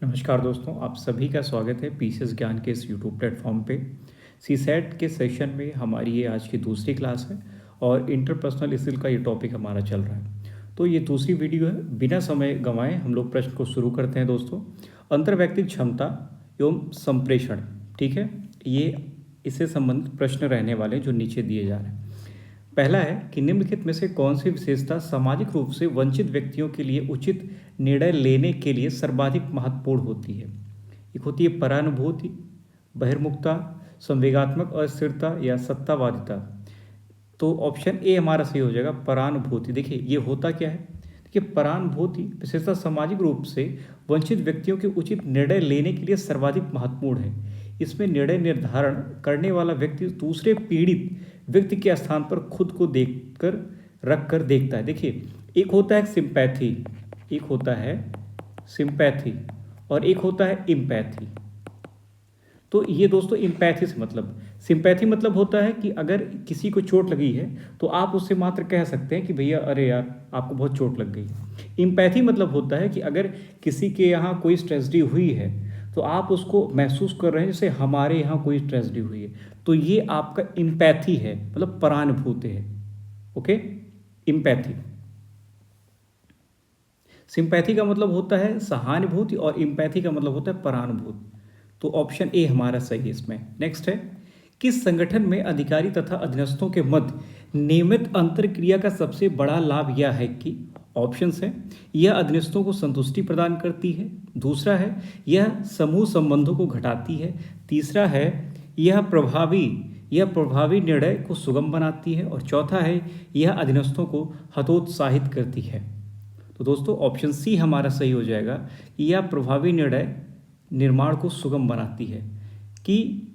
नमस्कार दोस्तों, आप सभी का स्वागत है पीसीएस ज्ञान के इस यूट्यूब प्लेटफॉर्म पे। सीसैट के सेशन में हमारी ये आज की दूसरी क्लास है और इंटरपर्सनल स्किल का ये टॉपिक हमारा चल रहा है। तो ये दूसरी वीडियो है। बिना समय गंवाए हम लोग प्रश्न को शुरू करते हैं दोस्तों। अंतर्वैयक्तिक क्षमता एवं संप्रेषण, ठीक है, ये इससे संबंधित प्रश्न रहने वाले हैं जो नीचे दिए जा रहे हैं। पहला है कि निम्नलिखित में से कौन सी विशेषता सामाजिक रूप से वंचित व्यक्तियों के लिए उचित निर्णय लेने के लिए सर्वाधिक महत्वपूर्ण होती है। एक होती है परानुभूति, बहिर्मुखता, संवेगात्मक अस्थिरता या सत्तावादिता। तो ऑप्शन ए हमारा सही हो जाएगा, परानुभूति। देखिए ये होता क्या है। देखिए परानुभूति विशेषता सामाजिक रूप से वंचित व्यक्तियों के उचित निर्णय लेने के लिए सर्वाधिक महत्वपूर्ण है। इसमें निर्णय निर्धारण करने वाला व्यक्ति दूसरे पीड़ित व्यक्ति के स्थान पर खुद को देखकर रख कर देखता है। देखिए एक होता है सिंपैथी, एक होता है सिंपैथी और एक होता है इम्पैथी। तो ये दोस्तों इम्पैथी से मतलब, सिंपैथी मतलब होता है कि अगर किसी को चोट लगी है तो आप उससे मात्र कह सकते हैं कि भैया अरे यार आपको बहुत चोट लग गई। इम्पैथी मतलब होता है कि अगर किसी के यहाँ कोई ट्रेजेडी हुई है तो आप उसको महसूस कर रहे हैं जैसे हमारे यहाँ कोई ट्रेजेडी हुई है। तो ये आपका इम्पैथी है, मतलब परानुभूति है। Okay, empathy. सिंपैथी का मतलब होता है सहानुभूति और इम्पैथी का मतलब होता है परानुभूति। तो ऑप्शन ए हमारा सही है इसमें। नेक्स्ट है, किस संगठन में अधिकारी तथा अधीनस्थों के मध्य नियमित अंतरक्रिया का सबसे बड़ा लाभ यह है कि, ऑप्शंस है, यह अधीनस्थों को संतुष्टि प्रदान करती है। दूसरा है, यह समूह संबंधों को घटाती है। तीसरा है, यह प्रभावी निर्णय को सुगम बनाती है। और चौथा है, यह अधीनस्थों को हतोत्साहित करती है। तो दोस्तों ऑप्शन सी हमारा सही हो जाएगा कि यह प्रभावी निर्णय निर्माण को सुगम बनाती है। कि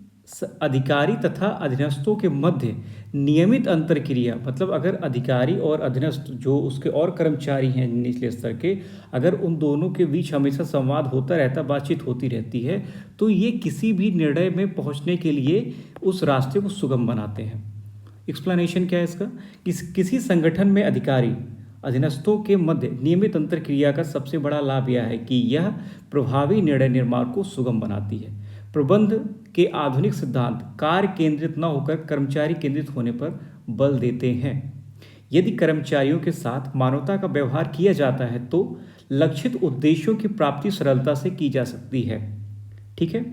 अधिकारी तथा अधीनस्थों के मध्य नियमित अंतरक्रिया, मतलब अगर अधिकारी और अधीनस्थ जो उसके और कर्मचारी हैं निचले स्तर के, अगर उन दोनों के बीच हमेशा संवाद होता रहता, बातचीत होती रहती है, तो ये किसी भी निर्णय में पहुंचने के लिए उस रास्ते को सुगम बनाते हैं। एक्सप्लेनेशन क्या है इसका, किसी संगठन में अधिकारी अधीनस्थों के मध्य नियमित अंतरक्रिया का सबसे बड़ा लाभ यह है कि यह प्रभावी निर्णय निर्माण को सुगम बनाती है। प्रबंध के आधुनिक सिद्धांत कार्य केंद्रित न होकर कर्मचारी केंद्रित होने पर बल देते हैं। यदि कर्मचारियों के साथ मानवता का व्यवहार किया जाता है तो लक्षित उद्देश्यों की प्राप्ति सरलता से की जा सकती है। ठीक है,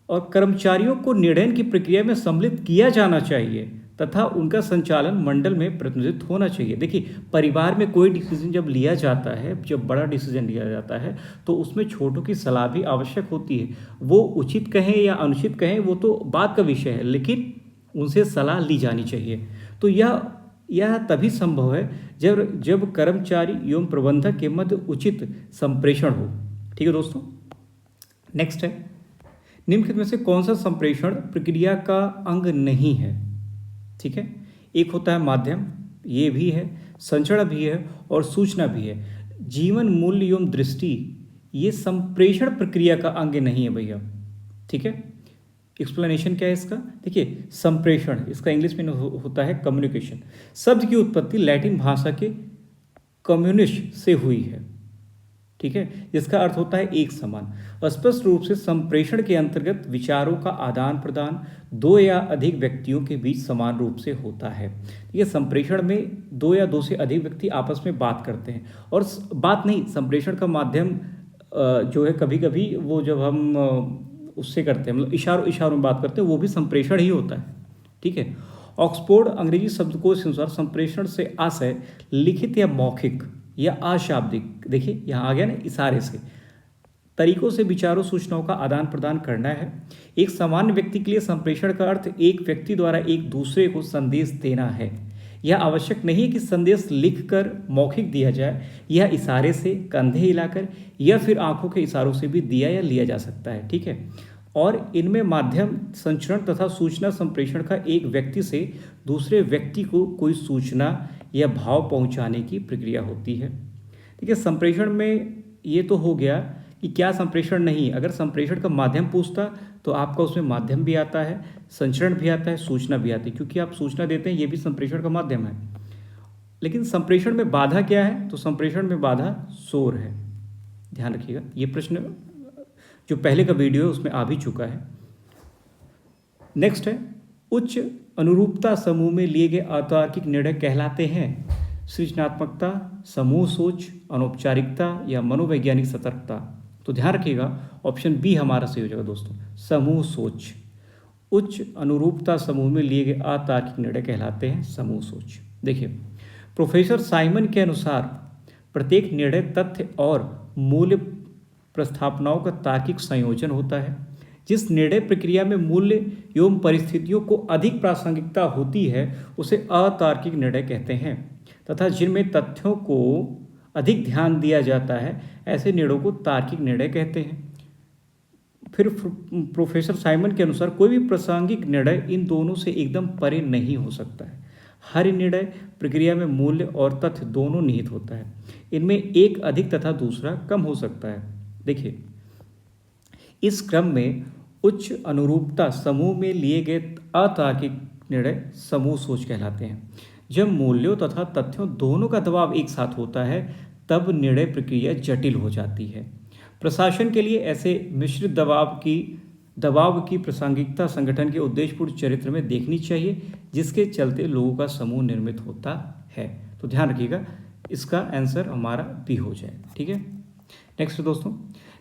और कर्मचारियों को निर्णय की प्रक्रिया में सम्मिलित किया जाना चाहिए तथा उनका संचालन मंडल में प्रतिनिधित्व होना चाहिए। देखिए परिवार में कोई डिसीजन जब लिया जाता है, जब बड़ा डिसीजन लिया जाता है, तो उसमें छोटों की सलाह भी आवश्यक होती है। वो उचित कहें या अनुचित कहें वो तो बात का विषय है, लेकिन उनसे सलाह ली जानी चाहिए। तो यह तभी संभव है जब कर्मचारी एवं प्रबंधक के मध्य उचित संप्रेषण हो। ठीक है दोस्तों, नेक्स्ट है, निम्नलिखित में से कौन सा संप्रेषण प्रक्रिया का अंग नहीं है। ठीक है, एक होता है माध्यम, ये भी है, संचरण भी है और सूचना भी है। जीवन मूल्य एवं दृष्टि ये संप्रेषण प्रक्रिया का अंग नहीं है भैया। ठीक है, एक्सप्लेनेशन क्या है इसका। देखिए संप्रेषण, इसका इंग्लिश में होता है कम्युनिकेशन। शब्द की उत्पत्ति लैटिन भाषा के कम्युनिश से हुई है। ठीक है, जिसका अर्थ होता है एक समान। स्पष्ट रूप से संप्रेषण के अंतर्गत विचारों का आदान प्रदान दो या अधिक व्यक्तियों के बीच समान रूप से होता है। ये संप्रेषण में दो या दो से अधिक व्यक्ति आपस में बात करते हैं, और बात नहीं, संप्रेषण का माध्यम जो है कभी कभी वो जब हम उससे करते हैं, मतलब इशारों में बात करते हैं, वो भी संप्रेषण ही होता है। ठीक है, ऑक्सफोर्ड अंग्रेजी शब्दकोश के अनुसार संप्रेषण से आशय लिखित या मौखिक या अशाब्दिक, देखिए यहाँ आ गया ना, इशारे से तरीकों से विचारों सूचनाओं का आदान प्रदान करना है। एक सामान्य व्यक्ति के लिए संप्रेषण का अर्थ एक व्यक्ति द्वारा एक दूसरे को संदेश देना है। यह आवश्यक नहीं है कि संदेश लिखकर मौखिक दिया जाए, यह इशारे से, कंधे हिलाकर या फिर आंखों के इशारों से भी दिया या लिया जा सकता है। ठीक है, और इनमें माध्यम संचरण तथा सूचना संप्रेषण का एक व्यक्ति से दूसरे व्यक्ति को कोई सूचना या भाव पहुंचाने की प्रक्रिया होती है। ठीक है, संप्रेषण में ये तो हो गया कि क्या संप्रेषण नहीं। अगर संप्रेषण का माध्यम पूछता तो आपका उसमें माध्यम भी आता है, संचरण भी आता है, सूचना भी आती है, क्योंकि आप सूचना देते हैं, ये भी संप्रेषण का माध्यम है। लेकिन संप्रेषण में बाधा क्या है, तो संप्रेषण में बाधा शोर है। ध्यान रखिएगा, ये प्रश्न जो पहले का वीडियो है उसमें आ भी चुका है। नेक्स्ट है, उच्च अनुरूपता समूह में लिए गए अतार्किक निर्णय कहलाते हैं सृजनात्मकता, समूह सोच, अनौपचारिकता या मनोवैज्ञानिक सतर्कता। तो ध्यान रखिएगा ऑप्शन बी हमारा सही हो जाएगा दोस्तों, समूह सोच। उच्च अनुरूपता समूह में लिए गए अतार्किक निर्णय कहलाते हैं समूह सोच। देखिए, प्रोफेसर साइमन के अनुसार प्रत्येक निर्णय तथ्य और मूल्य प्रस्थापनाओं का तार्किक संयोजन होता है। जिस निर्णय प्रक्रिया में मूल्य एवं परिस्थितियों को अधिक प्रासंगिकता होती है उसे अतार्किक निर्णय कहते हैं, तथा जिनमें तथ्यों को अधिक ध्यान दिया जाता है ऐसे निर्णयों को तार्किक निर्णय कहते हैं। फिर प्रोफेसर साइमन के अनुसार कोई भी प्रासंगिक निर्णय इन दोनों से एकदम परे नहीं हो सकता है। हर निर्णय प्रक्रिया में मूल्य और तथ्य दोनों निहित होता है। इनमें एक अधिक तथा दूसरा कम हो सकता है। देखिए, इस क्रम में उच्च अनुरूपता समूह में लिए गए अतार्किक निर्णय समूह सोच कहलाते हैं। जब मूल्यों तथा तथ्यों दोनों का दबाव एक साथ होता है तब निर्णय प्रक्रिया जटिल हो जाती है। प्रशासन के लिए ऐसे मिश्रित दबाव की प्रासंगिकता संगठन के उद्देश्यपूर्ण चरित्र में देखनी चाहिए, जिसके चलते लोगों का समूह निर्मित होता है। तो ध्यान रखिएगा, इसका आंसर हमारा बी हो जाए। ठीक है, नेक्स्ट दोस्तों,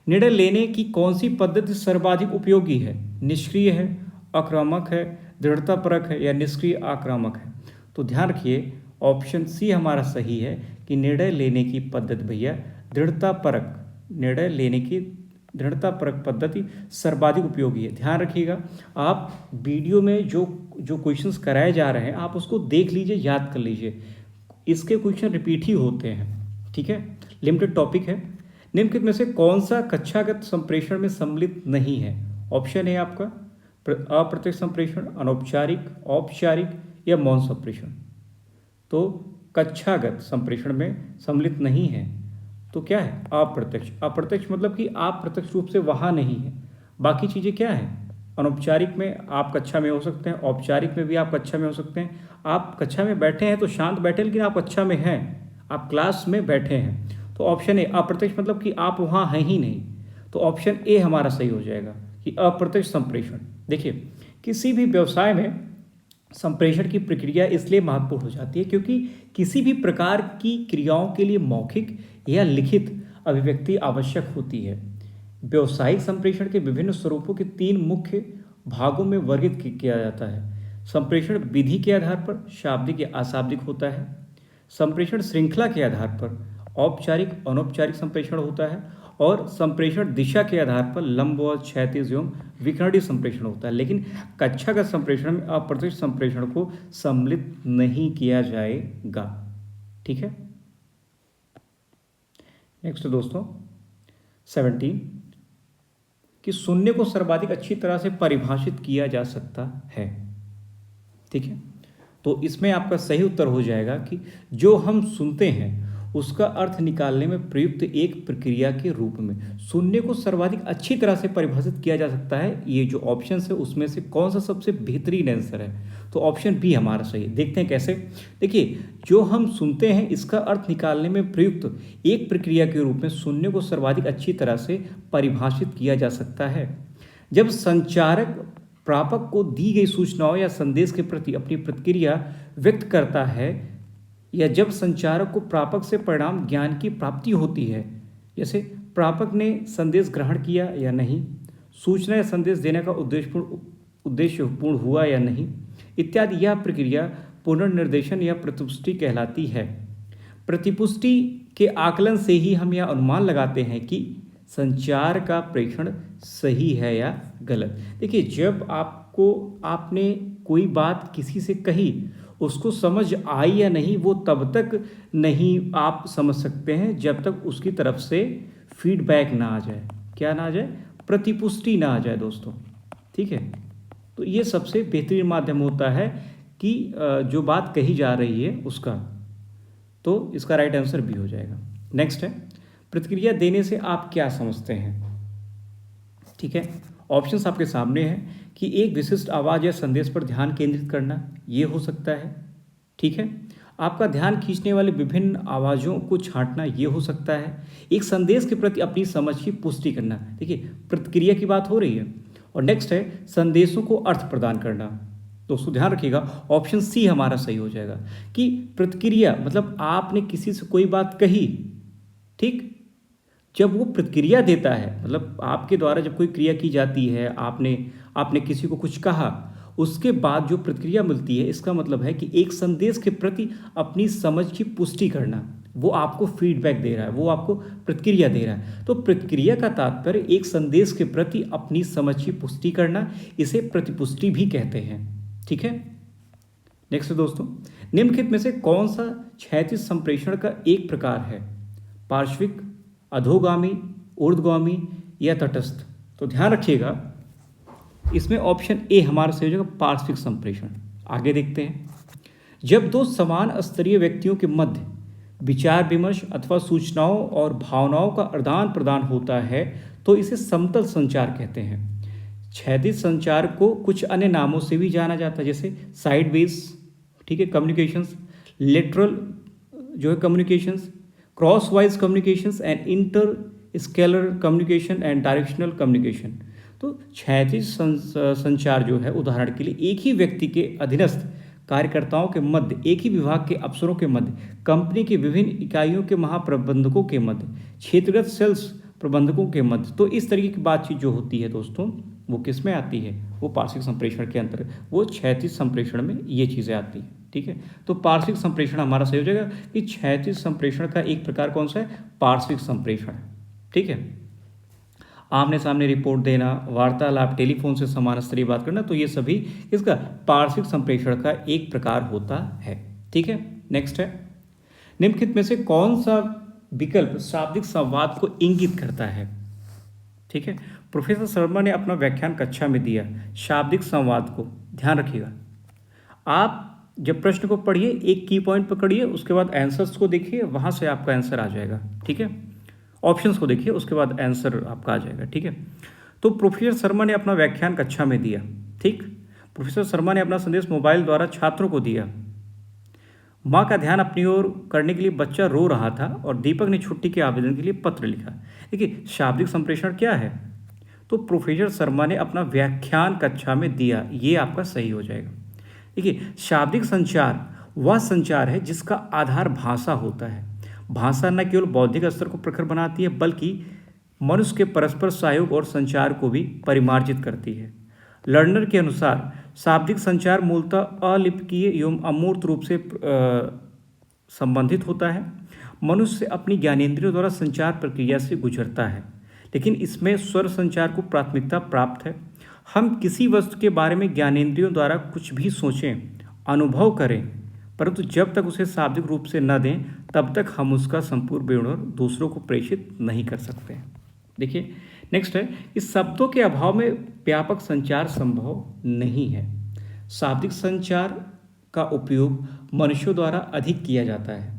निर्णय लेने की कौन सी पद्धति सर्वाधिक उपयोगी है? निष्क्रिय है, आक्रामक है, दृढ़तापरक है या निष्क्रिय आक्रामक है? तो ध्यान रखिए ऑप्शन सी हमारा सही है कि निर्णय लेने की पद्धति भैया दृढ़तापरक, निर्णय लेने की दृढ़तापरक पद्धति सर्वाधिक उपयोगी है। ध्यान रखिएगा, आप वीडियो में जो क्वेश्चंस कराए जा रहे हैं आप उसको देख लीजिए, याद कर लीजिए, इसके क्वेश्चन रिपीट ही होते हैं। ठीक है, लिमिटेड टॉपिक है। निम्नलिखित में से कौन सा कक्षागत संप्रेषण में सम्मिलित नहीं है? ऑप्शन है आपका अप्रत्यक्ष संप्रेषण, अनौपचारिक, औपचारिक या मौन संप्रेषण। तो कक्षागत संप्रेषण में सम्मिलित नहीं है तो क्या है? अप्रत्यक्ष। अप्रत्यक्ष मतलब कि आप प्रत्यक्ष रूप से वहाँ नहीं है। बाकी चीज़ें क्या है? अनौपचारिक में आप कक्षा में हो सकते हैं, औपचारिक में भी आप कक्षा में हो सकते हैं। आप कक्षा में बैठे हैं तो शांत बैठे, लेकिन आप कक्षा में हैं, आप क्लास में बैठे हैं। तो ऑप्शन ए अप्रत्यक्ष मतलब कि आप वहाँ हैं ही नहीं। तो ऑप्शन ए हमारा सही हो जाएगा कि अप्रत्यक्ष संप्रेषण। देखिए, किसी भी व्यवसाय में संप्रेषण की प्रक्रिया इसलिए महत्वपूर्ण हो जाती है क्योंकि किसी भी प्रकार की क्रियाओं के लिए मौखिक या लिखित अभिव्यक्ति आवश्यक होती है। व्यावसायिक संप्रेषण के विभिन्न स्वरूपों के 3 मुख्य भागों में वर्गीकृत किया जाता है। संप्रेषण विधि के आधार पर शाब्दिक या अशाब्दिक होता है। संप्रेषण श्रृंखला के आधार पर औपचारिक, अनौपचारिक संप्रेषण होता है। और संप्रेषण दिशा के आधार पर लंबवत, क्षैतिज एवं विकर्णीय संप्रेषण होता है। लेकिन कक्षागत संप्रेषण में अप्रत्यक्ष संप्रेषण को सम्मिलित नहीं किया जाएगा। ठीक है, नेक्स्ट दोस्तों 17 कि शून्य को सर्वाधिक अच्छी तरह से परिभाषित किया जा सकता है। ठीक है, तो इसमें आपका सही उत्तर हो जाएगा कि जो हम सुनते हैं उसका अर्थ निकालने में प्रयुक्त एक प्रक्रिया के रूप में शून्य को सर्वाधिक अच्छी तरह से परिभाषित किया जा सकता है। ये जो ऑप्शन है उसमें से कौन सा सबसे बेहतरीन आंसर है? तो ऑप्शन बी हमारा सही। देखते हैं कैसे। देखिए, जो हम सुनते हैं इसका अर्थ निकालने में प्रयुक्त एक प्रक्रिया के रूप में शून्य को सर्वाधिक अच्छी तरह से परिभाषित किया जा सकता है। जब संचारक प्रापक को दी गई सूचनाओं या संदेश के प्रति अपनी प्रतिक्रिया व्यक्त करता है या जब संचारक को प्रापक से परिणाम ज्ञान की प्राप्ति होती है, जैसे प्रापक ने संदेश ग्रहण किया या नहीं, सूचना या संदेश देने का उद्देश्यपूर्ण हुआ या नहीं इत्यादि, यह प्रक्रिया पुनर्निर्देशन या प्रतिपुष्टि कहलाती है। प्रतिपुष्टि के आकलन से ही हम यह अनुमान लगाते हैं कि संचार का प्रेषण सही है या गलत। देखिए, जब आपने कोई बात किसी से कही, उसको समझ आई या नहीं वो तब तक नहीं आप समझ सकते हैं जब तक उसकी तरफ से फीडबैक ना आ जाए। क्या ना आ जाए? प्रतिपुष्टि ना आ जाए दोस्तों। ठीक है, तो ये सबसे बेहतरीन माध्यम होता है कि जो बात कही जा रही है उसका। तो इसका राइट आंसर बी हो जाएगा। नेक्स्ट है, प्रतिक्रिया देने से आप क्या समझते हैं? ठीक है, ऑप्शंस आपके सामने हैं कि एक विशिष्ट आवाज़ या संदेश पर ध्यान केंद्रित करना, ये हो सकता है। ठीक है, आपका ध्यान खींचने वाले विभिन्न आवाज़ों को छांटना ये हो सकता है। एक संदेश के प्रति अपनी समझ की पुष्टि करना, देखिए प्रतिक्रिया की बात हो रही है। और नेक्स्ट है संदेशों को अर्थ प्रदान करना। दोस्तों ध्यान रखिएगा, ऑप्शन सी हमारा सही हो जाएगा कि प्रतिक्रिया मतलब आपने किसी से कोई बात कही, ठीक, जब वो प्रतिक्रिया देता है मतलब आपके द्वारा जब कोई क्रिया की जाती है, आपने किसी को कुछ कहा, उसके बाद जो प्रतिक्रिया मिलती है, इसका मतलब है कि एक संदेश के प्रति अपनी समझ की पुष्टि करना, वो आपको फीडबैक दे रहा है, वो आपको प्रतिक्रिया दे रहा है। तो प्रतिक्रिया का तात्पर्य एक संदेश के प्रति अपनी समझ की पुष्टि करना, इसे प्रतिपुष्टि भी कहते हैं। ठीक है, नेक्स्ट दोस्तों, निम्नलिखित में से कौन सा क्षैतिज संप्रेषण का एक प्रकार है? पार्श्विक, अधोगामी, ऊर्ध्वगामी या तटस्थ? तो ध्यान रखिएगा, इसमें ऑप्शन ए हमारा सही हो जाएगा, पार्श्विक संप्रेषण। आगे देखते हैं, जब दो समान स्तरीय व्यक्तियों के मध्य विचार विमर्श अथवा सूचनाओं और भावनाओं का आदान प्रदान होता है तो इसे समतल संचार कहते हैं। क्षैतिज संचार को कुछ अन्य नामों से भी जाना जाता है, जैसे साइडवेज, ठीक है, कम्युनिकेशंस, लेटरल जो है communications, crosswise communications and inter scalar communication and directional communication. तो क्षैतिज संचार जो है उदाहरण के लिए एक ही व्यक्ति के अधीनस्थ कार्यकर्ताओं के मध्य, एक ही विभाग के अफसरों के मध्य, कंपनी की विभिन्न इकाइयों के महाप्रबंधकों के मध्य, क्षेत्रगत सेल्स प्रबंधकों के मध्य। तो इस तरीके की बातचीत जो होती है दोस्तों, वो किस में आती है? वो पार्श्विक संप्रेषण के अंतर्गत, वो क्षैतिज संप्रेषण में ये चीज़ें आती हैं। ठीक है, तो पार्श्विक संप्रेषण हमारा सही हो जाएगा कि क्षैतिज संप्रेषण का एक प्रकार कौन सा है? पार्श्विक संप्रेषण। ठीक है, आमने सामने रिपोर्ट देना, वार्तालाप, टेलीफोन से समान स्तरीय बात करना, तो ये सभी इसका पार्श्विक संप्रेषण का एक प्रकार होता है। ठीक है, नेक्स्ट है, निम्नलिखित में से कौन सा विकल्प शाब्दिक संवाद को इंगित करता है? ठीक है, प्रोफेसर शर्मा ने अपना व्याख्यान कक्षा में दिया शाब्दिक संवाद को। ध्यान रखिएगा, आप जब प्रश्न को पढ़िए एक की पॉइंट पकड़िए, उसके बाद आंसर्स को देखिए, वहां से आपका आंसर आ जाएगा। ठीक है, ऑप्शंस को देखिए, उसके बाद आंसर आपका आ जाएगा। ठीक है, तो प्रोफेसर शर्मा ने अपना व्याख्यान कक्षा में दिया। ठीक, प्रोफेसर शर्मा ने अपना संदेश मोबाइल द्वारा छात्रों को दिया। माँ का ध्यान अपनी ओर करने के लिए बच्चा रो रहा था और दीपक ने छुट्टी के आवेदन के लिए पत्र लिखा। देखिए शाब्दिक संप्रेषण क्या है? तो प्रोफेसर शर्मा ने अपना व्याख्यान कक्षा में दिया, ये आपका सही हो जाएगा। देखिए शाब्दिक संचार वह संचार है जिसका आधार भाषा होता है। भाषा न केवल बौद्धिक स्तर को प्रखर बनाती है बल्कि मनुष्य के परस्पर सहयोग और संचार को भी परिमार्जित करती है। लर्नर के अनुसार शाब्दिक संचार मूलतः अलिपिकीय एवं अमूर्त रूप से संबंधित होता है। मनुष्य अपनी ज्ञानेंद्रियों द्वारा संचार प्रक्रिया से गुजरता है, लेकिन इसमें स्वर संचार को प्राथमिकता प्राप्त है। हम किसी वस्तु के बारे में ज्ञानेंद्रियों द्वारा कुछ भी सोचें, अनुभव करें, परंतु जब तक उसे शाब्दिक रूप से न दें तब तक हम उसका संपूर्ण विवरण दूसरों को प्रेषित नहीं कर सकते। देखिए नेक्स्ट है कि शब्दों के अभाव में व्यापक संचार संभव नहीं है। शाब्दिक संचार का उपयोग मनुष्यों द्वारा अधिक किया जाता है।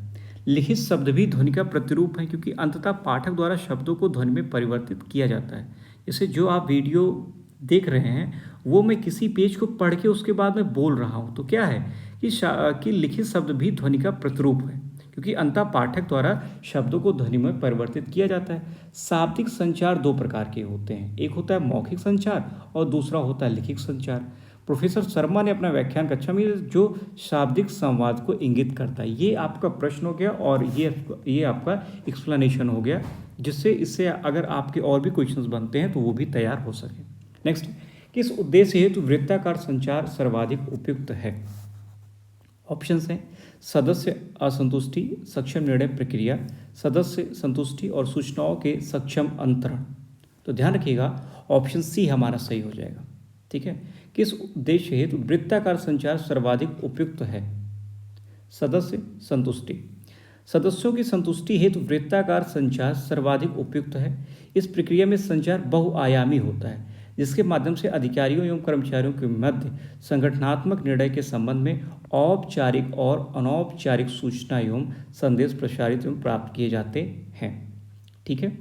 लिखित शब्द भी ध्वनि का प्रतिरूप है क्योंकि अंततः पाठक द्वारा शब्दों को ध्वनि में परिवर्तित किया जाता है। जैसे जो आप वीडियो देख रहे हैं वो मैं किसी पेज को पढ़ के उसके बाद में बोल रहा हूँ, तो क्या है कि लिखित शब्द भी ध्वनि का प्रतिरूप है क्योंकि अंततः पाठक द्वारा शब्दों को ध्वनि में परिवर्तित किया जाता है। शाब्दिक संचार दो प्रकार के होते हैं, एक होता है मौखिक संचार और दूसरा होता है लिखित संचार। प्रोफेसर शर्मा ने अपना व्याख्यान कक्षा में जो शाब्दिक संवाद को इंगित करता है, ये आपका प्रश्न हो गया और ये आपका एक्सप्लेनेशन हो गया, जिससे इससे अगर आपके और भी क्वेश्चंस बनते हैं तो वो भी तैयार हो सके। नेक्स्ट, किस उद्देश्य हेतु वृत्ताकार संचार सर्वाधिक उपयुक्त है? ऑप्शंस हैं सदस्य असंतुष्टि, सक्षम निर्णय प्रक्रिया, सदस्य संतुष्टि और सूचनाओं के सक्षम अंतरण। तो ध्यान रखिएगा ऑप्शन सी हमारा सही हो जाएगा। ठीक है, किस उद्देश्य हेतु वृत्ताकार संचार सर्वाधिक उपयुक्त है? सदस्य संतुष्टि। सदस्यों की संतुष्टि हेतु वृत्ताकार संचार सर्वाधिक उपयुक्त है। इस प्रक्रिया में संचार बहुआयामी होता है जिसके माध्यम से अधिकारियों एवं कर्मचारियों के मध्य संगठनात्मक निर्णय के संबंध में औपचारिक और अनौपचारिक सूचना एवं संदेश प्रसारित एवं प्राप्त किए जाते हैं। ठीक है,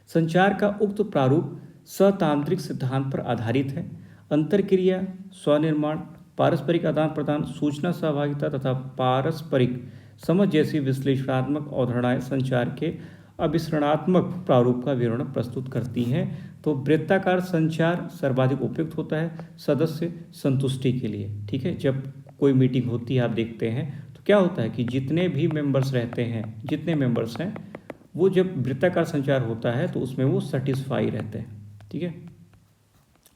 संचार का उक्त प्रारूप सतांत्रिक सिद्धांत पर आधारित है। अंतरक्रिया, स्वनिर्माण, पारस्परिक आदान प्रदान, सूचना सहभागिता तथा पारस्परिक समझ जैसी विश्लेषणात्मक अवधारणाएं संचार के अभिसरणात्मक प्रारूप का विवरण प्रस्तुत करती हैं। तो वृत्ताकार संचार सर्वाधिक उपयुक्त होता है सदस्य संतुष्टि के लिए। ठीक है, जब कोई मीटिंग होती है आप देखते हैं तो क्या होता है कि जितने भी मेंबर्स रहते हैं, जितने मेंबर्स हैं, वो जब वृत्ताकार संचार होता है तो उसमें वो सेटिस्फाई रहते हैं। ठीक है,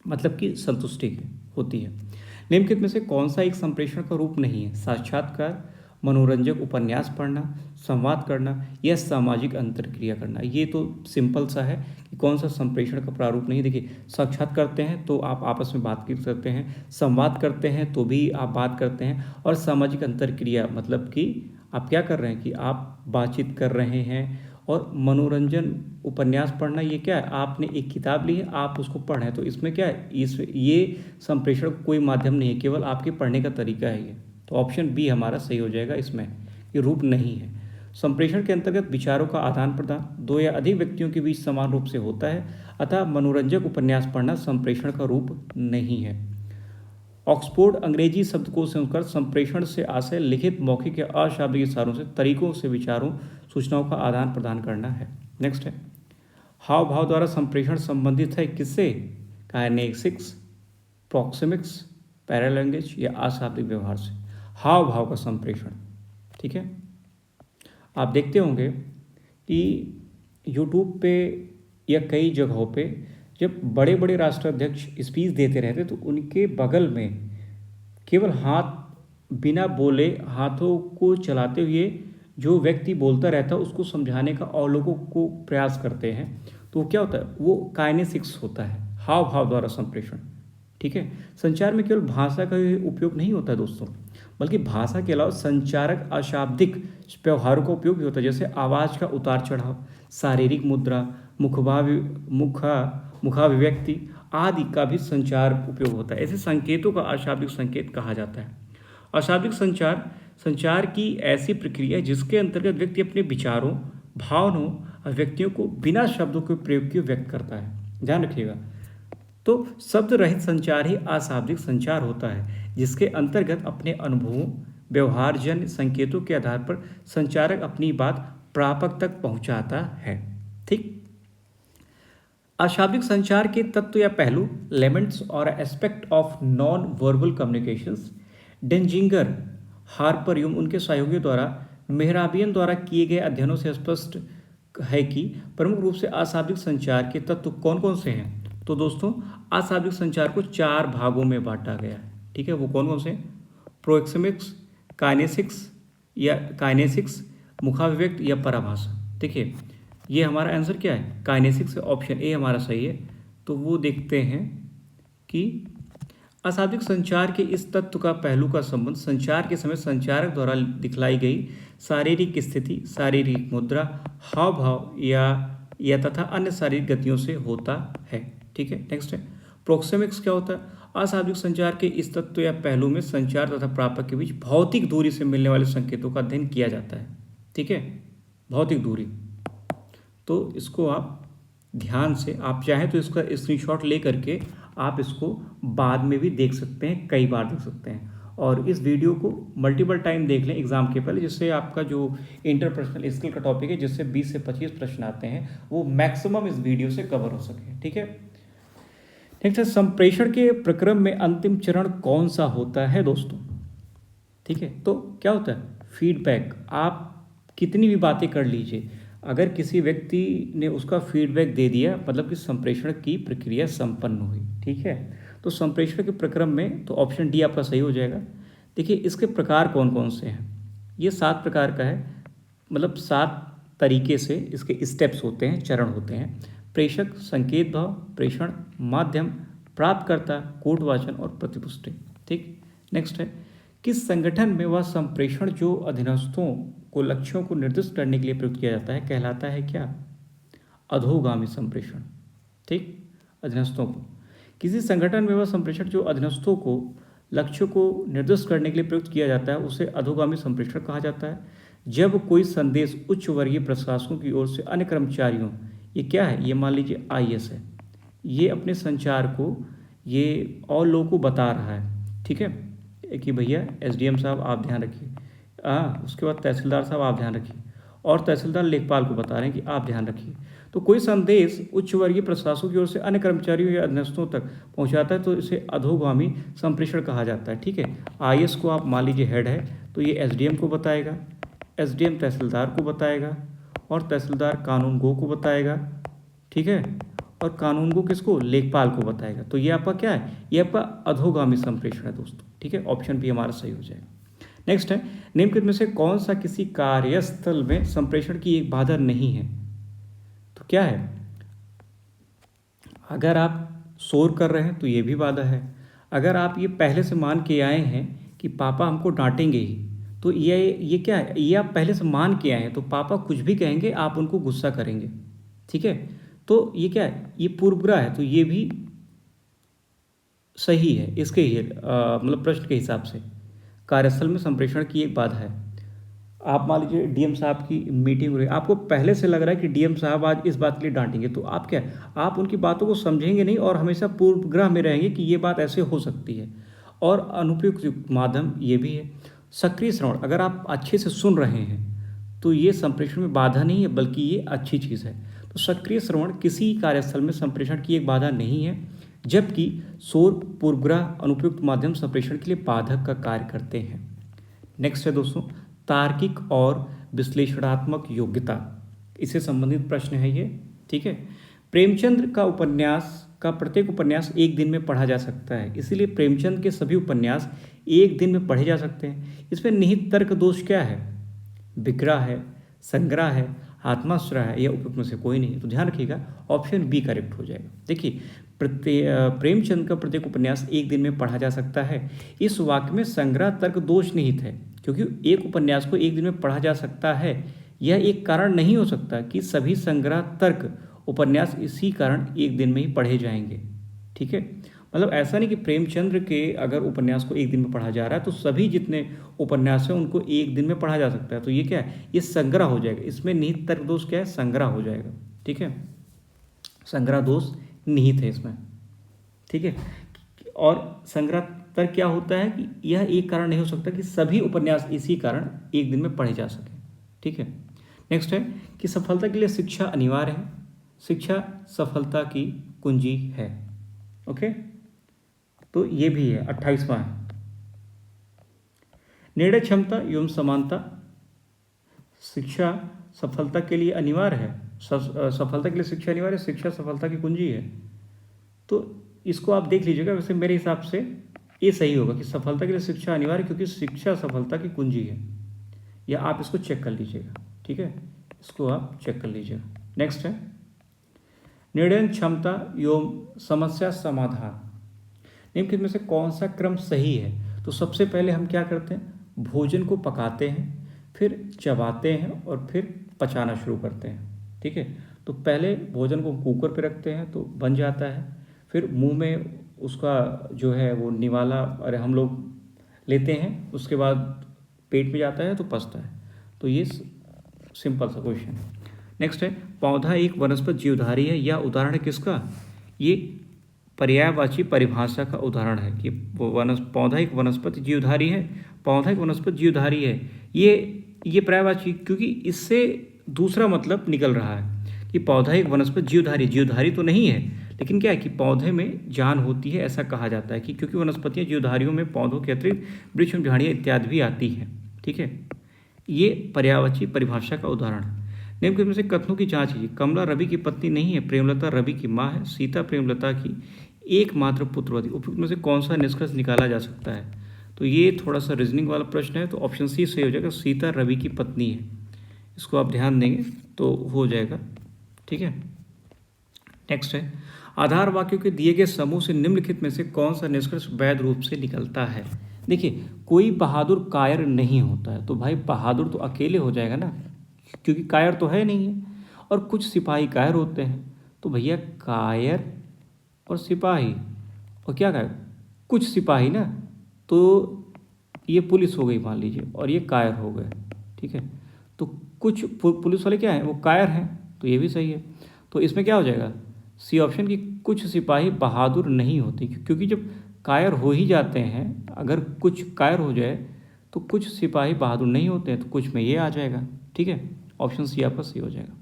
मतलब कि संतुष्टि होती है। निम्नलिखित में से कौन सा एक संप्रेषण का रूप नहीं है? साक्षात्कार, मनोरंजक उपन्यास पढ़ना, संवाद करना या सामाजिक अंतर्क्रिया करना। ये तो सिंपल सा है कि कौन सा संप्रेषण का प्रारूप नहीं। देखिए, साक्षात करते हैं तो आप आपस में बातचीत करते हैं, संवाद करते हैं तो भी आप बात करते हैं, और सामाजिक अंतर्क्रिया मतलब कि आप क्या कर रहे हैं कि आप बातचीत कर रहे हैं। और मनोरंजन उपन्यास पढ़ना, ये क्या है, आपने एक किताब ली है, आप उसको पढ़ें, तो इसमें क्या है, ये संप्रेषण कोई माध्यम नहीं है, केवल आपके पढ़ने का तरीका है ये। तो ऑप्शन बी हमारा सही हो जाएगा इसमें, ये रूप नहीं है। संप्रेषण के अंतर्गत विचारों का आदान प्रदान दो या अधिक व्यक्तियों के बीच समान रूप से होता है, अतः मनोरंजक उपन्यास पढ़ना संप्रेषण का रूप नहीं है। ऑक्सफोर्ड अंग्रेजी शब्दकोश से अनुसार संप्रेषण से आशय लिखित, मौखिक या अशाब्दिक इशारों से, तरीकों से विचारों, सूचनाओं का आदान प्रदान करना है। नेक्स्ट है, हाव भाव द्वारा संप्रेषण संबंधित है किससे? काइनेसिक्स, प्रॉक्सिमिक्स, पैरालैंग्वेज या अशाब्दिक व्यवहार से। हाव भाव का संप्रेषण। ठीक है, आप देखते होंगे कि यूट्यूब पे या कई जगहों पे जब बड़े बड़े राष्ट्राध्यक्ष स्पीच देते रहते तो उनके बगल में केवल हाथ, बिना बोले हाथों को चलाते हुए जो व्यक्ति बोलता रहता है उसको समझाने का और लोगों को प्रयास करते हैं। तो वो क्या होता है, वो काइनेसिक्स होता है, हाव भाव द्वारा संप्रेषण। ठीक है, संचार में केवल भाषा का ही उपयोग नहीं होता है दोस्तों, बल्कि भाषा के अलावा संचारक अशाब्दिक व्यवहारों का उपयोग भी होता है, जैसे आवाज़ का उतार चढ़ाव, शारीरिक मुद्रा, मुखाभिव्यक्ति आदि का भी संचार उपयोग होता है। ऐसे संकेतों का अशाब्दिक संकेत कहा जाता है। अशाब्दिक संचार संचार की ऐसी प्रक्रिया है जिसके अंतर्गत व्यक्ति अपने विचारों, भावनाओं और व्यक्तियों को बिना शब्दों के प्रयोग किए व्यक्त करता है। ध्यान रखिएगा, तो शब्द रहित संचार ही अशाब्दिक संचार होता है, जिसके अंतर्गत अपने अनुभवों, व्यवहारजन्य संकेतों के आधार पर संचारक अपनी बात प्रापक तक पहुंचाता है। ठीक, अशाब्दिक संचार के तत्व या पहलू, एलिमेंट्स और aspect of non verbal communications, Danziger, Harper एवं उनके सहयोगियों द्वारा मेहराबियन द्वारा किए गए अध्ययनों से स्पष्ट है कि प्रमुख रूप से अशाब्दिक संचार के तत्व कौन कौन से हैं। तो दोस्तों, अशाब्दिक संचार को 4 भागों में बांटा गया है। ठीक है, वो कौन कौन से? प्रोक्सिमिक्स, काइनेसिक्स, मुखाभिव्यक्त या पराभाषा। देखिए, ये हमारा आंसर क्या है, काइनेसिक्स, ऑप्शन ए हमारा सही है। तो वो देखते हैं कि अशाब्दिक संचार के इस तत्व का पहलू का संबंध संचार के समय संचारक द्वारा दिखलाई गई शारीरिक स्थिति, शारीरिक मुद्रा, हाव भाव या तथा अन्य शारीरिक गतियों से होता है। ठीक है, नेक्स्ट है प्रोक्सेमिक्स। क्या होता है? अशाब्दिक संचार के इस तत्व या पहलू में संचार तथा प्रापक के बीच भौतिक दूरी से मिलने वाले संकेतों का अध्ययन किया जाता है। ठीक है, भौतिक दूरी। तो इसको आप ध्यान से, आप चाहें तो इसका स्क्रीनशॉट ले करके आप इसको बाद में भी देख सकते हैं, कई बार देख सकते हैं, और इस वीडियो को मल्टीपल टाइम देख लें एग्जाम के पहले, जिससे आपका जो इंटरपर्सनल स्किल का टॉपिक है, जिससे 20 से 25 प्रश्न आते हैं, वो मैक्सिमम इस वीडियो से कवर हो सके। ठीक है, नेक्स्ट है संप्रेषण के प्रक्रम में अंतिम चरण कौन सा होता है दोस्तों? ठीक है, तो क्या होता है, फीडबैक। आप कितनी भी बातें कर लीजिए, अगर किसी व्यक्ति ने उसका फीडबैक दे दिया, मतलब कि संप्रेषण की प्रक्रिया संपन्न हुई। ठीक है, तो संप्रेषण के प्रक्रम में तो ऑप्शन डी आपका सही हो जाएगा। देखिए, इसके प्रकार कौन कौन से हैं, ये 7 प्रकार का है, मतलब 7 तरीके से इसके स्टेप्स होते हैं, चरण होते हैं। प्रेषक, संकेत भाव, प्रेषण, माध्यम, प्राप्तकर्ता, कूटवाचन और प्रतिपुष्टि। ठीक, नेक्स्ट है किस संगठन में वह संप्रेषण जो अधीनस्थों को लक्ष्यों को निर्दिष्ट करने के लिए प्रयुक्त किया जाता है कहलाता है क्या? अधोगामी संप्रेषण। ठीक, अधीनस्थों को, किसी संगठन में वह संप्रेषण जो अधीनस्थों को लक्ष्यों को निर्दिष्ट करने के लिए प्रयुक्त किया जाता है उसे अधोगामी संप्रेषण कहा जाता है। जब कोई संदेश उच्च वर्गीय प्रशासकों की ओर से अन्य कर्मचारियों, ये क्या है, ये मान लीजिए IAS है, ये अपने संचार को ये और लोगों को बता रहा है। ठीक है, कि भैया एसडीएम साहब आप ध्यान रखिए, उसके बाद तहसीलदार साहब आप ध्यान रखिए, और तहसीलदार लेखपाल को बता रहे हैं कि आप ध्यान रखिए। तो कोई संदेश उच्च वर्गीय प्रशासकों की ओर से अन्य कर्मचारियों या अधीनस्थों तक पहुंचाता है तो इसे अधोगामी संप्रेषण कहा जाता है। ठीक है, आईएएस को आप मान लीजिए हेड है, तो ये एसडीएम को बताएगा, एसडीएम तहसीलदार को बताएगा, और तहसीलदार कानूनगो को बताएगा। ठीक है, और कानूनगो किसको, लेखपाल को बताएगा। तो ये आपका क्या है, ये आपका अधोगामी संप्रेषण है दोस्तों। ठीक है, ऑप्शन बी हमारा सही हो जाएगा। नेक्स्ट है, निम्नलिखित में से कौन सा किसी कार्यस्थल में संप्रेषण की एक बाधा नहीं है? तो क्या है, अगर आप शोर कर रहे हैं तो ये भी बाधा है। अगर आप ये पहले से मान के आए हैं कि पापा हमको डांटेंगे ही, तो ये क्या है, ये आप पहले से मान के आए हैं, तो पापा कुछ भी कहेंगे आप उनको गुस्सा करेंगे। ठीक है, तो ये क्या है, ये पूर्वग्रह है, तो ये भी सही है इसके ही मतलब प्रश्न के हिसाब से। कार्यस्थल में संप्रेषण की एक बाधा है। आप मान लीजिए डीएम साहब की मीटिंग हो रही है, आपको पहले से लग रहा है कि डीएम साहब आज इस बात के लिए डांटेंगे, तो आप क्या, आप उनकी बातों को समझेंगे नहीं और हमेशा पूर्वग्रह में रहेंगे कि ये बात ऐसे हो सकती है। और अनुपयुक्त माध्यम ये भी है। सक्रिय श्रवण, अगर आप अच्छे से सुन रहे हैं तो ये संप्रेषण में बाधा नहीं है, बल्कि ये अच्छी चीज़ है। तो सक्रिय श्रवण किसी कार्यस्थल में संप्रेषण की एक बाधा नहीं है, जबकि शोर, पूर्वग्रह, अनुपयुक्त माध्यम संप्रेषण के लिए बाधक का कार्य करते हैं। नेक्स्ट है दोस्तों, तार्किक और विश्लेषणात्मक योग्यता, इससे संबंधित प्रश्न है ये। ठीक है, प्रेमचंद का उपन्यास का प्रत्येक उपन्यास एक दिन में पढ़ा जा सकता है, इसीलिए प्रेमचंद के सभी उपन्यास एक दिन में पढ़े जा सकते हैं। इसमें निहित तर्क दोष क्या है, विग्रह है, संग्रह है, आत्माश्रय है, या उपयुक्त में से कोई नहीं। तो ध्यान रखिएगा, ऑप्शन बी करेक्ट हो जाएगा। देखिए, प्रेमचंद का प्रत्येक उपन्यास एक दिन में पढ़ा जा सकता है, इस वाक्य में संग्रह तर्क दोष निहित है, क्योंकि एक उपन्यास को एक दिन में पढ़ा जा सकता है, यह एक कारण नहीं हो सकता कि सभी संग्रह तर्क उपन्यास इसी कारण एक दिन में ही पढ़े जाएंगे। ठीक है, मतलब ऐसा नहीं कि प्रेमचंद्र के अगर उपन्यास को एक दिन में पढ़ा जा रहा है तो सभी जितने उपन्यास हैं उनको एक दिन में पढ़ा जा सकता है। तो ये क्या है, ये संग्रह हो जाएगा। इसमें निहित तर्क दोष क्या है, संग्रह हो जाएगा। ठीक है, संग्रह दोष निहित है इसमें। ठीक है, और संग्रह तर्क क्या होता है कि यह एक कारण नहीं हो सकता कि सभी उपन्यास इसी कारण एक दिन में पढ़े जा सकें। ठीक है, नेक्स्ट है कि सफलता के लिए शिक्षा अनिवार्य है, शिक्षा सफलता की कुंजी है। ओके, तो ये भी है 28वां है। निर्णय क्षमता एवं समानता, शिक्षा सफलता के लिए अनिवार्य है, सफलता के लिए शिक्षा अनिवार्य है, शिक्षा सफलता की कुंजी है। तो इसको आप देख लीजिएगा, वैसे मेरे हिसाब से ये सही होगा कि सफलता के लिए शिक्षा अनिवार्य, क्योंकि शिक्षा सफलता की कुंजी है, या आप इसको चेक कर लीजिएगा। ठीक है, इसको आप चेक कर लीजिएगा। नेक्स्ट है निर्णय क्षमता एवं समस्या समाधान, निम्नलिखित में से कौन सा क्रम सही है? तो सबसे पहले हम क्या करते हैं, भोजन को पकाते हैं, फिर चबाते हैं और फिर पचाना शुरू करते हैं। ठीक है, तो पहले भोजन को कुकर पे रखते हैं तो बन जाता है, फिर मुंह में उसका जो है वो निवाला अरे हम लोग लेते हैं, उसके बाद पेट में जाता है तो पचता है। तो ये सिंपल सा क्वेश्चन है। नेक्स्ट है पौधा एक वनस्पति जीवधारी है, या उदाहरण है किसका, ये पर्यायवाची परिभाषा का उदाहरण है कि पौधा एक वनस्पति जीवधारी है, पौधा एक वनस्पति जीवधारी है। ये पर्यायवाची, क्योंकि इससे दूसरा मतलब निकल रहा है कि पौधा एक वनस्पति जीवधारी, जीवधारी तो नहीं है, लेकिन क्या है कि पौधे में जान होती है, ऐसा कहा जाता है कि क्योंकि वनस्पतियां जीवधारियों में पौधों के अतिरिक्त वृक्ष में झाड़ियाँ इत्यादि भी आती हैं। ठीक है, ये पर्यायवाची परिभाषा का उदाहरण है। निम्नलिखित में से कथनों की जांच कीजिए। कमला रवि की पत्नी नहीं है, प्रेमलता रवि की माँ है, सीता प्रेमलता की एकमात्र पुत्रवती। उपयुक्त में से कौन सा निष्कर्ष निकाला जा सकता है? तो ये थोड़ा सा रीजनिंग वाला प्रश्न है, तो ऑप्शन सी सही हो जाएगा, सीता रवि की पत्नी है। इसको आप ध्यान देंगे तो हो जाएगा। ठीक है, नेक्स्ट है आधार वाक्यों के दिए गए समूह से निम्नलिखित में से कौन सा निष्कर्ष वैध रूप से निकलता है? देखिए, कोई बहादुर कायर नहीं होता है, तो भाई बहादुर तो अकेले हो जाएगा ना, क्योंकि कायर तो है नहीं है। और कुछ सिपाही कायर होते हैं, तो भैया कायर और सिपाही, और क्या कायर, कुछ सिपाही ना, तो ये पुलिस हो गई मान लीजिए, और ये कायर हो गए। ठीक है, तो कुछ पुलिस वाले क्या हैं, वो कायर हैं, तो ये भी सही है। तो इसमें क्या हो जाएगा, सी ऑप्शन की कुछ सिपाही बहादुर नहीं होते, क्योंकि जब कायर हो ही जाते हैं। अगर कुछ कायर हो जाए तो कुछ सिपाही बहादुर नहीं होते हैं, तो कुछ में ये आ जाएगा। ठीक है, ऑप्शन सी आपका सही हो जाएगा।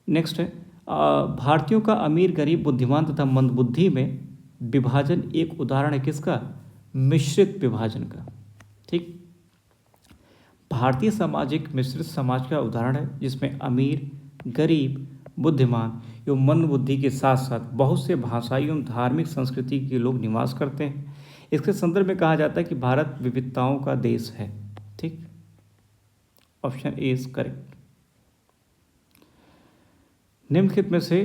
नेक्स्ट है, भारतीयों का अमीर, गरीब, बुद्धिमान तथा मंदबुद्धि में विभाजन एक उदाहरण है किसका? मिश्रित विभाजन का। ठीक, भारतीय समाज एक मिश्रित समाज का उदाहरण है जिसमें अमीर, गरीब, बुद्धिमान एवं मंदबुद्धि के साथ साथ बहुत से भाषाई एवं धार्मिक संस्कृति के लोग निवास करते हैं। इसके संदर्भ में कहा जाता है कि भारत विविधताओं का देश है। ठीक, ऑप्शन ए इज करेक्ट। निम्नलिखित में से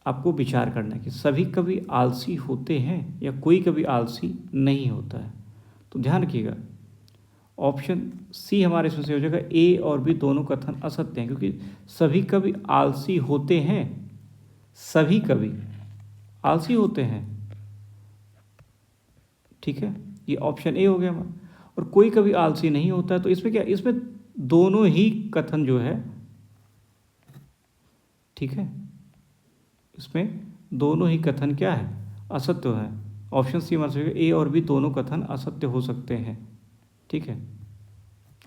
आपको विचार करना है कि सभी कवि आलसी होते हैं या कोई कवि आलसी नहीं होता है। तो ध्यान रखिएगा, ऑप्शन सी हमारे इसमें से हो जाएगा। ए और बी दोनों कथन असत्य हैं, क्योंकि सभी कवि आलसी होते हैं, सभी कवि आलसी होते हैं। ठीक है, ये ऑप्शन ए हो गया हमारा। और कोई कवि आलसी नहीं होता है, तो इसमें क्या, इसमें दोनों ही कथन जो है, ठीक है, इसमें दोनों ही कथन क्या है, असत्य है। ऑप्शन सी हमारे से ए और बी दोनों कथन असत्य हो सकते हैं। ठीक है,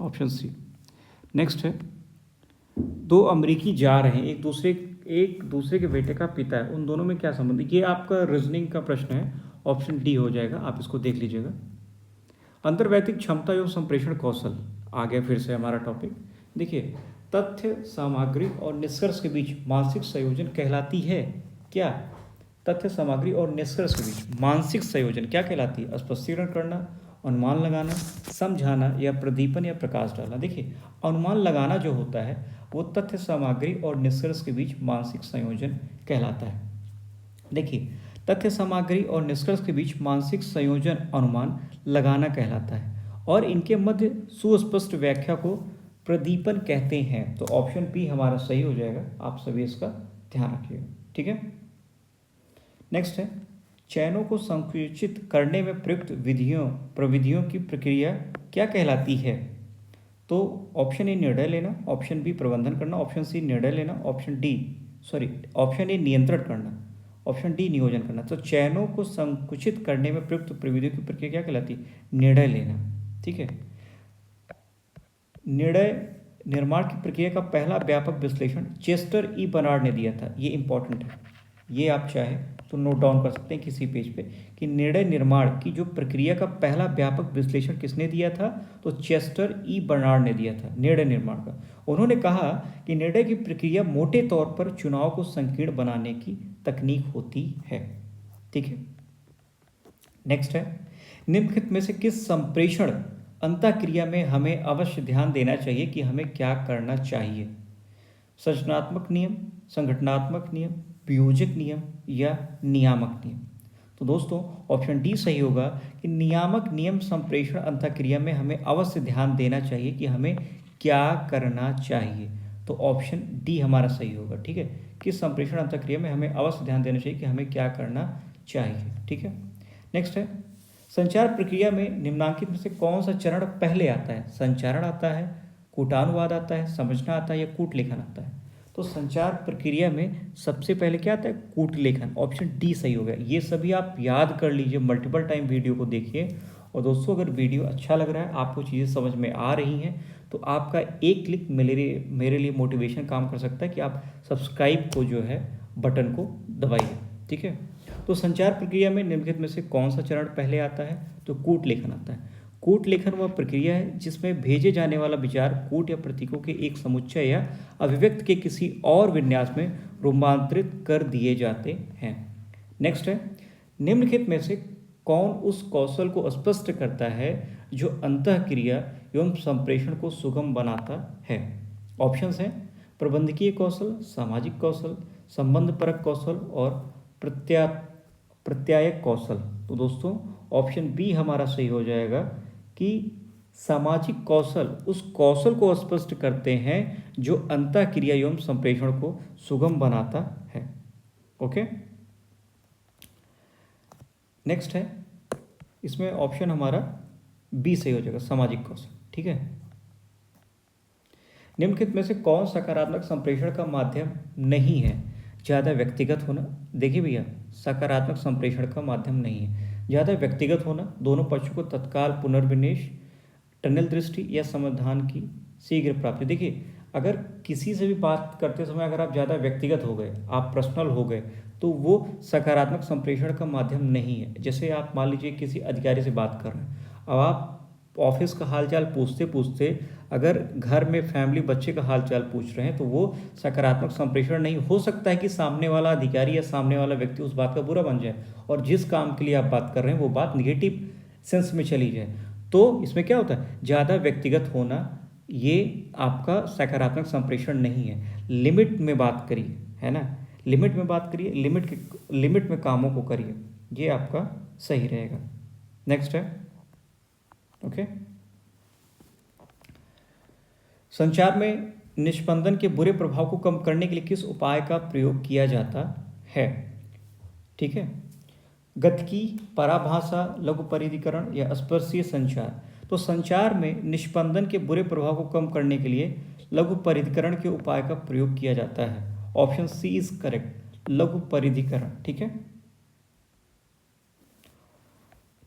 ऑप्शन सी। नेक्स्ट है, दो अमेरिकी जा रहे हैं, एक दूसरे के बेटे का पिता है, उन दोनों में क्या संबंध है? ये आपका रीजनिंग का प्रश्न है, ऑप्शन डी हो जाएगा, आप इसको देख लीजिएगा। अंतर्वैयक्तिक क्षमता एवं संप्रेषण कौशल आ गया फिर से हमारा टॉपिक। देखिए, तथ्य, सामग्री और निष्कर्ष के बीच मानसिक संयोजन कहलाती है क्या? तथ्य, सामग्री और निष्कर्ष के बीच मानसिक संयोजन क्या कहलाती है? स्पष्टीकरण करना, अनुमान लगाना, समझाना या प्रदीपन या प्रकाश डालना। देखिए, अनुमान लगाना जो होता है वो तथ्य, सामग्री और निष्कर्ष के बीच मानसिक संयोजन कहलाता है। देखिए, तथ्य, सामग्री और निष्कर्ष के बीच मानसिक संयोजन अनुमान लगाना कहलाता है, और इनके मध्य सुस्पष्ट व्याख्या को प्रदीपन कहते हैं। तो ऑप्शन बी हमारा सही हो जाएगा, आप सभी इसका ध्यान रखिएगा। ठीक है, नेक्स्ट है, चयनों को संकुचित करने में प्रयुक्त प्रविधियों की प्रक्रिया क्या कहलाती है? तो ऑप्शन ए निर्णय लेना, ऑप्शन बी प्रबंधन करना, ऑप्शन सी निर्णय लेना, ऑप्शन ए नियंत्रण करना, ऑप्शन डी नियोजन करना। तो चयनों को संकुचित करने में प्रयुक्त प्रविधियों की प्रक्रिया क्या कहलाती है? निर्णय लेना। ठीक है, निर्णय निर्माण की प्रक्रिया का पहला व्यापक विश्लेषण चेस्टर ई बर्नार्ड ने दिया था। ये इंपॉर्टेंट है, ये आप चाहे तो नोट डाउन कर सकते हैं किसी पेज पे कि निर्णय निर्माण की जो प्रक्रिया का पहला व्यापक विश्लेषण किसने दिया था? तो चेस्टर ई बर्नार्ड ने दिया था निर्णय निर्माण का। उन्होंने कहा कि निर्णय की प्रक्रिया मोटे तौर पर चुनाव को संकीर्ण बनाने की तकनीक होती है। ठीक है, नेक्स्ट है, निम्नलिखित में से किस संप्रेषण अंतःक्रिया में हमें अवश्य ध्यान देना चाहिए कि हमें क्या करना चाहिए? संरचनात्मक नियम, संगठनात्मक नियम, वियोजक नियम या नियामक नियम। तो दोस्तों ऑप्शन डी सही होगा कि नियामक नियम संप्रेषण अंतःक्रिया में हमें अवश्य ध्यान देना चाहिए कि हमें क्या करना चाहिए। तो ऑप्शन डी हमारा सही होगा। ठीक है, किस संप्रेषण अंतःक्रिया में हमें अवश्य ध्यान देना चाहिए कि हमें क्या करना चाहिए। ठीक है, नेक्स्ट है, संचार प्रक्रिया में निम्नांकित में से कौन सा चरण पहले आता है? संचारण आता है, कूटानुवाद आता है, समझना आता है या कूट लेखन आता है? तो संचार प्रक्रिया में सबसे पहले क्या आता है? कूट लेखन। ऑप्शन डी सही हो गया। ये सभी आप याद कर लीजिए, मल्टीपल टाइम वीडियो को देखिए। और दोस्तों अगर वीडियो अच्छा लग रहा है, आपको चीज़ें समझ में आ रही हैं, तो आपका एक क्लिक मेरे लिए मोटिवेशन काम कर सकता है कि आप सब्सक्राइब को जो है बटन को दबाइए। ठीक है, तो संचार प्रक्रिया में निम्नलिखित में से कौन सा चरण पहले आता है? तो कूट लेखन आता है। कूट लेखन वह प्रक्रिया है जिसमें भेजे जाने वाला विचार कूट या प्रतीकों के एक समुच्चय या अभिव्यक्ति के किसी और विन्यास में रूपांतरित कर दिए जाते हैं। नेक्स्ट है, निम्नलिखित में से कौन उस कौशल को स्पष्ट करता है जो अंतःक्रिया एवं संप्रेषण को सुगम बनाता है? ऑप्शंस हैं प्रबंधकीय कौशल, सामाजिक कौशल, संबंधपरक कौशल और प्रत्यायक कौशल। तो दोस्तों ऑप्शन बी हमारा सही हो जाएगा कि सामाजिक कौशल उस कौशल को स्पष्ट करते हैं जो अंतःक्रिया एवं संप्रेषण को सुगम बनाता है। ओके, नेक्स्ट है, इसमें ऑप्शन हमारा बी सही हो जाएगा, सामाजिक कौशल। ठीक है, निम्नलिखित में से कौन सकारात्मक संप्रेषण का माध्यम नहीं है? ज़्यादा व्यक्तिगत होना। देखिए भैया, सकारात्मक संप्रेषण का माध्यम नहीं है। ज़्यादा व्यक्तिगत होना, दोनों पक्षों को तत्काल पुनर्विनेश, टनल दृष्टि या समाधान की शीघ्र प्राप्ति। देखिए, अगर किसी से भी बात करते समय अगर आप ज़्यादा व्यक्तिगत हो गए, आप पर्सनल हो गए, तो वो सकारात्मक संप्रेषण का माध्यम नहीं है। जैसे आप मान लीजिए किसी अधिकारी से बात कर रहे हैं, अब आप ऑफिस का हालचाल पूछते पूछते अगर घर में फैमिली बच्चे का हालचाल पूछ रहे हैं, तो वो सकारात्मक संप्रेषण नहीं हो सकता है कि सामने वाला अधिकारी या सामने वाला व्यक्ति उस बात का बुरा बन जाए और जिस काम के लिए आप बात कर रहे हैं वो बात निगेटिव सेंस में चली जाए। तो इसमें क्या होता है, ज़्यादा व्यक्तिगत होना ये आपका सकारात्मक संप्रेषण नहीं है। लिमिट में बात करिए, है ना, लिमिट में बात करिए, लिमिट में कामों को करिए, ये आपका सही रहेगा। नेक्स्ट है, ओके, संचार में निष्पंदन के बुरे प्रभाव को कम करने के लिए किस उपाय का प्रयोग किया जाता है? ठीक है, गतिकी, पराभाषा, लघु परिधिकरण या स्पर्शीय संचार। तो संचार में निष्पंदन के बुरे प्रभाव को कम करने के लिए लघु परिधिकरण के उपाय का प्रयोग किया जाता है। ऑप्शन सी इज करेक्ट, लघु परिधिकरण। ठीक है,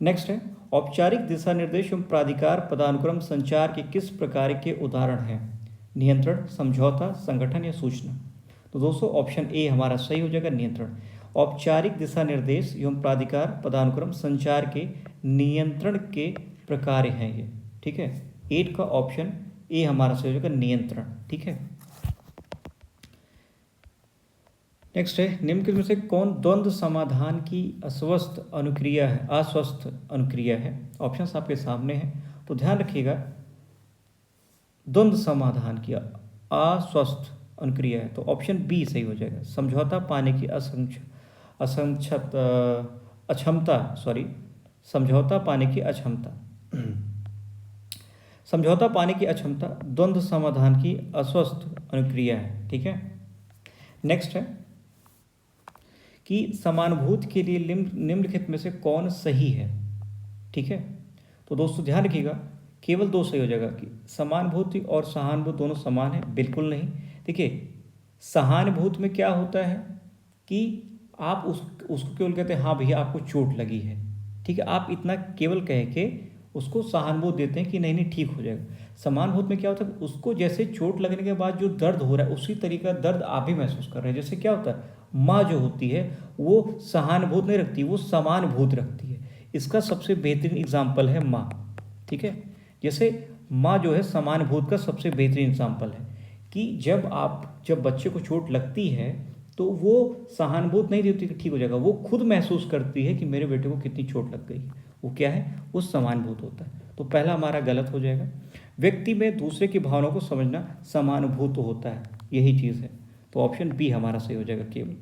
नेक्स्ट है, औपचारिक दिशा निर्देश एवं प्राधिकार पदानुक्रम संचार के किस प्रकार के उदाहरण हैं? नियंत्रण, समझौता, संगठन या सूचना। तो दोस्तों ऑप्शन ए हमारा सही हो जाएगा, नियंत्रण। औपचारिक दिशा निर्देश एवं प्राधिकार पदानुक्रम संचार के नियंत्रण के प्रकार हैं ये। ठीक है, 8 का ऑप्शन ए हमारा सही हो जाएगा, नियंत्रण। ठीक है, नेक्स्ट है, निम्न में से कौन द्वंद्व समाधान की अस्वस्थ अनुक्रिया है? ऑप्शंस आपके सामने हैं, तो ध्यान रखिएगा, द्वंद्व समाधान की अस्वस्थ अनुक्रिया है, तो ऑप्शन बी सही हो जाएगा। समझौता पाने की समझौता पाने की अक्षमता समझौता पाने की अक्षमता द्वंद्व समाधान की अस्वस्थ अनुक्रिया है। ठीक है, नेक्स्ट है कि समानुभूति के लिए निम्नलिखित में से कौन सही है? ठीक है, तो दोस्तों ध्यान रखिएगा, केवल 2 सही हो जाएगा कि समानुभूति और सहानुभूति दोनों समान है, बिल्कुल नहीं। देखिए, सहानुभूति में क्या होता है कि आप उसको केवल कहते हैं हाँ भैया आपको चोट लगी है, ठीक है, आप इतना केवल कह के उसको सहानुभूति देते हैं कि नहीं नहीं ठीक हो जाएगा। समानुभूति में क्या होता है, उसको जैसे चोट लगने के बाद जो दर्द हो रहा है उसी तरीका दर्द आप भी महसूस कर रहे हैं। जैसे क्या होता है, माँ जो होती है वो सहानुभूत नहीं रखती, वो समानुभूत रखती है। इसका सबसे बेहतरीन एग्जाम्पल है माँ। ठीक है, जैसे माँ जो है समानुभूत का सबसे बेहतरीन एग्जाम्पल है कि जब बच्चे को चोट लगती है तो वो सहानुभूत नहीं देती कि ठीक हो जाएगा, वो खुद महसूस करती है कि मेरे बेटे को कितनी चोट लग गई। वो क्या है, वो समानुभूत होता है। तो पहला हमारा गलत हो जाएगा। व्यक्ति में दूसरे की भावनाओं को समझना समानुभूत होता है, यही चीज़ है। तो ऑप्शन बी हमारा सही हो जाएगा केवल।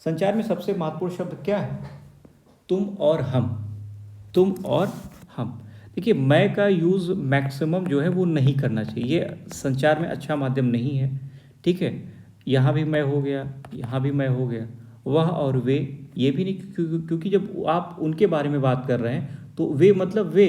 संचार में सबसे महत्वपूर्ण शब्द क्या है? तुम और हम। तुम और हम। देखिए, मैं का यूज़ मैक्सिमम जो है वो नहीं करना चाहिए, ये संचार में अच्छा माध्यम नहीं है। ठीक है, यहाँ भी मैं हो गया, यहाँ भी मैं हो गया, वह और वे ये भी नहीं, क्योंकि जब आप उनके बारे में बात कर रहे हैं तो वे मतलब वे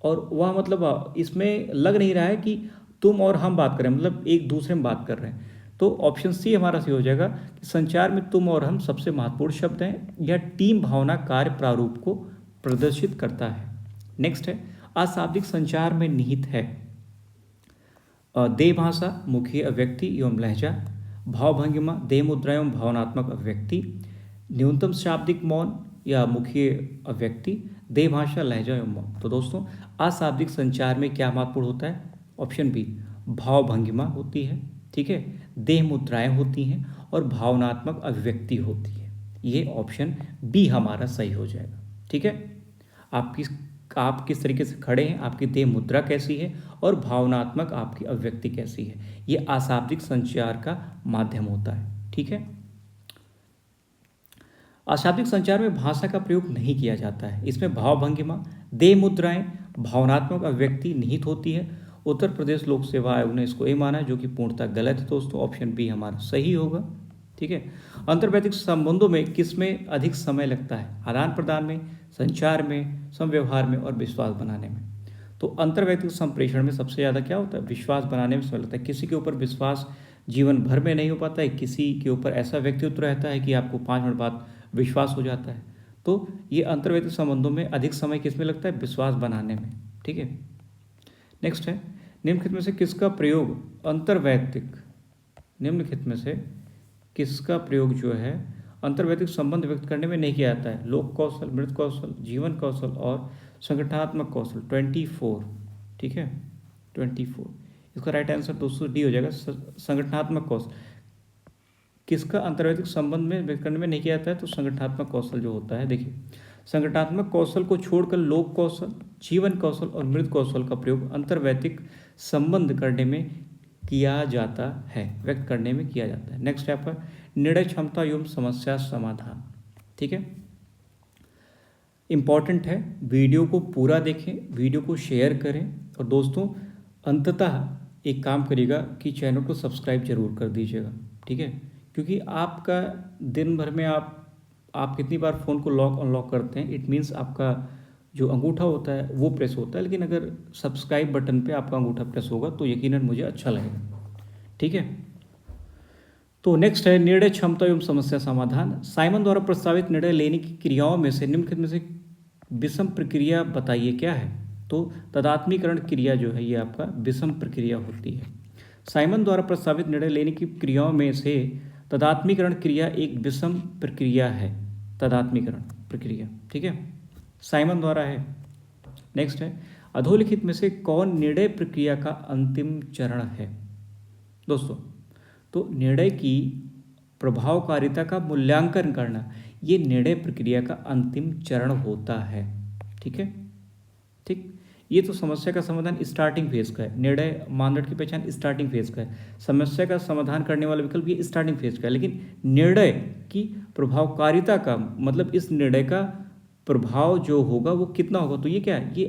और वह मतलब इसमें लग नहीं रहा है कि तुम और हम बात कर रहे हैं, मतलब एक दूसरे में बात कर रहे हैं। तो ऑप्शन सी हमारा सही हो जाएगा कि संचार में तुम और हम सबसे महत्वपूर्ण शब्द हैं। यह टीम भावना कार्य प्रारूप को प्रदर्शित करता है। नेक्स्ट है, अशाब्दिक संचार में निहित है देह भाषा, मुखीय अभिव्यक्ति एवं लहजा, भावभंगिमा, देह मुद्रा एवं भावनात्मक अभिव्यक्ति, न्यूनतम शाब्दिक मौन या मुखीय अभिव्यक्ति, देह भाषा, लहजा एवं मौन। तो दोस्तों अशाब्दिक संचार में क्या महत्वपूर्ण होता है? ऑप्शन बी, भावभंगिमा होती है, ठीक है, देह मुद्राएं होती हैं और भावनात्मक अभिव्यक्ति होती है। ये ऑप्शन बी हमारा सही हो जाएगा। ठीक है, आप किस तरीके से खड़े हैं, आपकी देह मुद्रा कैसी है और भावनात्मक आपकी अभिव्यक्ति कैसी है, ये अशाब्दिक संचार का माध्यम होता है। ठीक है, अशाब्दिक संचार में भाषा का प्रयोग नहीं किया जाता है। इसमें भावभंगिमा, देह मुद्राएं, भावनात्मक अभिव्यक्ति निहित होती है। उत्तर प्रदेश लोक सेवा आयोग ने इसको ए माना है, जो कि पूर्णतः गलत है दोस्तों। ऑप्शन बी हमारा सही होगा। ठीक है, अंतर्वैयक्तिक संबंधों में किसमें अधिक समय लगता है? आदान प्रदान में, संचार में, समव्यवहार में और विश्वास बनाने में। तो अंतर्वैयक्तिक संप्रेषण में सबसे ज़्यादा क्या होता है? विश्वास बनाने में समय लगता है। किसी के ऊपर विश्वास जीवन भर में नहीं हो पाता है, किसी के ऊपर ऐसा व्यक्तित्व रहता है कि आपको 5 मिनट बाद विश्वास हो जाता है। तो ये अंतर्वैयक्तिक संबंधों में अधिक समय किसमें लगता है? विश्वास बनाने में। ठीक है, नेक्स्ट है, निम्नलिखित में से किसका प्रयोग अंतर्वैयक्तिक, निम्नलिखित में से किसका प्रयोग जो है अंतर्वैयक्तिक संबंध व्यक्त करने में नहीं किया जाता है? लोक कौशल, मृत कौशल, जीवन कौशल और संगठनात्मक कौशल। 24, ठीक है, 24 इसका राइट आंसर दोस्तों डी हो जाएगा, संगठनात्मक कौशल। किसका अंतर्वैयक्तिक संबंध में व्यक्त करने में नहीं किया जाता है? तो संगठनात्मक कौशल जो होता है, देखिए संगठनात्मक कौशल को छोड़कर लोक कौशल, जीवन कौशल और मृत कौशल का प्रयोग अंतर्वैयक्तिक संबंध करने में किया जाता है, व्यक्त करने में किया जाता है। नेक्स्ट है आपका निर्णय क्षमता एवं समस्या समाधान। ठीक है, इम्पॉर्टेंट है, वीडियो को पूरा देखें, वीडियो को शेयर करें और दोस्तों अंततः एक काम करिएगा कि चैनल को सब्सक्राइब जरूर कर दीजिएगा। ठीक है, क्योंकि आपका दिन भर में आप कितनी बार फ़ोन को लॉक अनलॉक करते हैं, इट मीन्स आपका जो अंगूठा होता है वो प्रेस होता है, लेकिन अगर सब्सक्राइब बटन पे आपका अंगूठा प्रेस होगा तो यकीनन मुझे अच्छा लगेगा। ठीक है, तो नेक्स्ट है निर्णय क्षमता एवं समस्या समाधान। साइमन द्वारा प्रस्तावित निर्णय लेने की क्रियाओं में से निम्नलिखित में से विषम प्रक्रिया बताइए क्या है? तो तदात्मीकरण क्रिया जो है ये आपका विषम प्रक्रिया होती है। साइमन द्वारा प्रस्तावित निर्णय लेने की क्रियाओं में से तदात्मीकरण क्रिया एक विषम प्रक्रिया है, तदात्मीकरण प्रक्रिया। ठीक है, साइमन द्वारा है। नेक्स्ट है अधोलिखित में से कौन निर्णय प्रक्रिया का अंतिम चरण है? दोस्तों तो निर्णय की प्रभावकारिता का मूल्यांकन करना ये निर्णय प्रक्रिया का अंतिम चरण होता है। ठीक है, ठीक, ये तो समस्या का समाधान स्टार्टिंग फेज का है, निर्णय मानदंड की पहचान स्टार्टिंग फेज का है, समस्या का समाधान करने वाला विकल्प ये स्टार्टिंग फेज का है, लेकिन निर्णय की प्रभावकारिता का मतलब इस निर्णय का प्रभाव जो होगा वो कितना होगा, तो ये क्या है,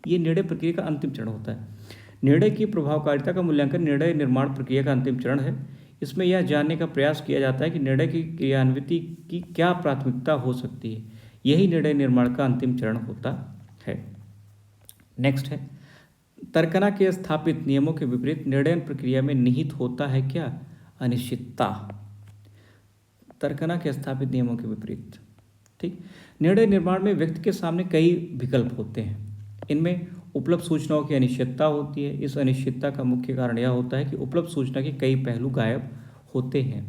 ये निर्णय प्रक्रिया का अंतिम चरण होता है। निर्णय की प्रभावकारिता का मूल्यांकन निर्णय निर्माण प्रक्रिया का अंतिम चरण है। इसमें यह जानने का प्रयास किया जाता है कि निर्णय की क्रियान्विति की क्या प्राथमिकता हो सकती है, यही निर्णय निर्माण का अंतिम चरण होता है। नेक्स्ट है तर्कना के स्थापित नियमों के विपरीत निर्णय प्रक्रिया में निहित होता है क्या? अनिश्चितता। तर्कना के स्थापित नियमों के विपरीत। ठीक, निर्णय निर्माण में व्यक्ति के सामने कई विकल्प होते हैं, इनमें उपलब्ध सूचनाओं की अनिश्चितता होती है। इस अनिश्चितता का मुख्य कारण यह होता है कि उपलब्ध सूचना के कई पहलू गायब होते हैं।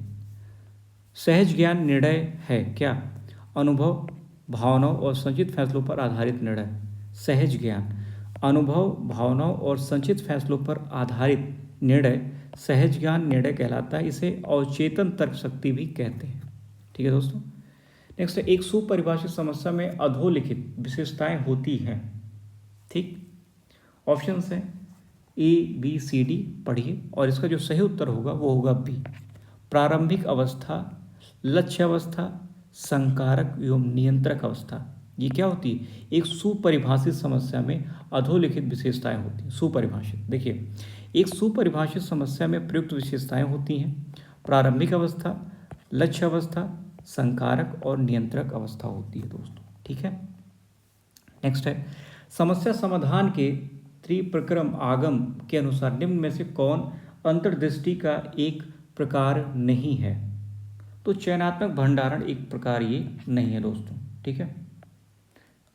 सहज ज्ञान निर्णय है क्या? अनुभव, भावनाओं और संचित फैसलों पर आधारित निर्णय। सहज ज्ञान, अनुभव, भावनाओं और संचित फैसलों पर आधारित निर्णय सहज ज्ञान निर्णय कहलाता है। इसे अवचेतन तर्क शक्ति भी कहते हैं। ठीक है दोस्तों, नेक्स्ट है एक सुपरिभाषित समस्या में अधोलिखित विशेषताएं होती हैं। ठीक, ऑप्शंस हैं ए बी सी डी, पढ़िए और इसका जो सही उत्तर होगा वो होगा बी। प्रारंभिक अवस्था, लक्ष्य अवस्था, संकारक एवं नियंत्रक अवस्था, ये क्या होती है? एक सुपरिभाषित समस्या में अधोलिखित विशेषताएं होती हैं। सुपरिभाषित, देखिए एक सुपरिभाषित समस्या में प्रयुक्त विशेषताएं होती हैं प्रारंभिक अवस्था, लक्ष्य अवस्था, संकारक और नियंत्रक अवस्था होती है दोस्तों। ठीक है, नेक्स्ट है समस्या समाधान के त्रिप्रक्रम आगम के अनुसार निम्न में से कौन अंतर्दृष्टि का एक प्रकार नहीं है? तो चयनात्मक भंडारण एक प्रकार ये नहीं है दोस्तों। ठीक है,